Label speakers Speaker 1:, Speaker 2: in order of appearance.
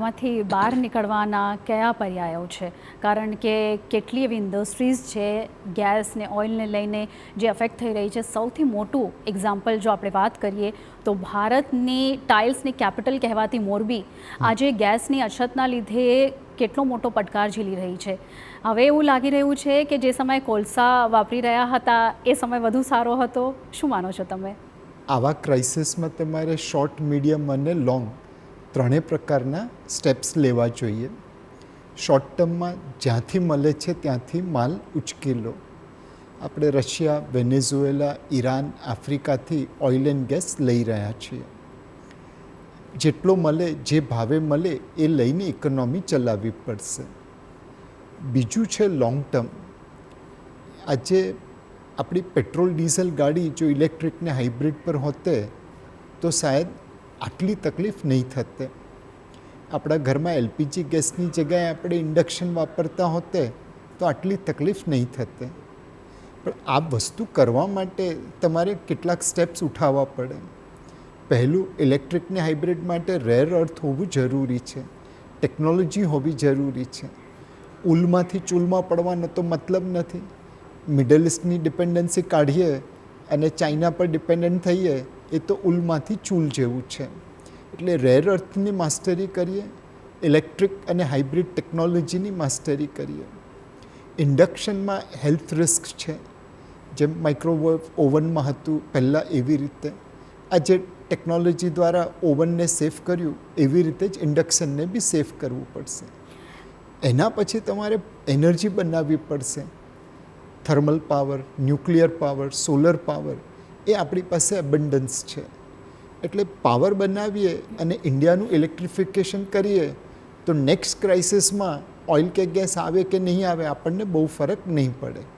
Speaker 1: આમાંથી બહાર નીકળવાના કયા પર્યાયો છે? કારણ કે કેટલી એવી ઇન્ડસ્ટ્રીઝ છે ગેસ ને ઓઇલને લઈને જે અફેક્ટ થઈ રહી છે. સૌથી મોટું એક્ઝામ્પલ જો આપણે વાત કરીએ તો ભારતની ટાઇલ્સની કેપિટલ કહેવાતી મોરબી આજે ગેસની અછતના લીધે કેટલો મોટો પડકાર ઝીલી રહી છે. હવે એવું લાગી રહ્યું છે કે જે સમયે કોલસા વાપરી રહ્યા હતા એ સમય વધુ સારો હતો. શું માનો છો તમે?
Speaker 2: આવા ક્રાઇસિસમાં તમારે શોર્ટ, મીડિયમ અને લોંગ ત્રણેય પ્રકારના સ્ટેપ્સ લેવા જોઈએ. શોર્ટ ટર્મમાં જ્યાંથી મળે છે ત્યાંથી માલ ઉચકી લો. આપણે રશિયા, વેનેઝુએલા, ઈરાન, આફ્રિકાથી ઓઇલ એન્ડ ગેસ લઈ રહ્યા છીએ. જેટલો મળે, જે ભાવે મળે એ લઈને ઇકોનોમી ચલાવવી પડશે. બીજું છે લોંગ ટર્મ. આજે આપણી પેટ્રોલ ડીઝલ ગાડી જો ઇલેક્ટ્રિક ને હાઇબ્રિડ પર હોતે તો શાયદ આટલી તકલીફ નહીં થતે. આપણા ઘરમાં એલપીજી ગેસની જગ્યાએ આપણે ઇન્ડક્શન વાપરતા હોતે તો આટલી તકલીફ નહીં થતે. પણ આ વસ્તુ કરવા માટે તમારે કેટલાક સ્ટેપ્સ ઉઠાવવા પડે. પહેલું, ઇલેક્ટ્રિક ને હાઇબ્રિડ માટે રેર અર્થ હોવું જરૂરી છે, ટેકનોલોજી હોવી જરૂરી છે. ઉલમાંથી ચૂલમાં પડવાનો તો મતલબ નથી. મિડલ ઇસ્ટની ડિપેન્ડન્સી કાઢીએ અને ચાઇના પર ડિપેન્ડન્ટ થઈએ એ તો ઉલમાંથી ચૂલ જેવું છે. એટલે રેર અર્થની માસ્ટરી કરીએ, ઇલેક્ટ્રિક અને હાઇબ્રિડ ટેકનોલોજીની માસ્ટરી કરીએ. ઇન્ડક્શનમાં હેલ્થ રિસ્ક છે, જેમ માઇક્રોવેવ ઓવનમાં હતું પહેલાં એવી રીતે. આજે ટેકનોલોજી દ્વારા ઓવનને સેફ કર્યું એવી રીતે જ ઇન્ડક્શનને બી સેફ કરવું પડશે. એના પછી તમારે એનર્જી બનાવવી પડશે. Thermal power, nuclear power, solar power એ આપણી પાસે અબન્ડન્સ છે. એટલે પાવર બનાવીએ અને ઇન્ડિયાનું ઇલેક્ટ્રિફિકેશન કરીએ તો નેક્સ્ટ ક્રાઇસિસમાં ઓઇલ કે ગેસ આવે કે નહીં આવે આપણને બહુ ફરક નહીં પડે.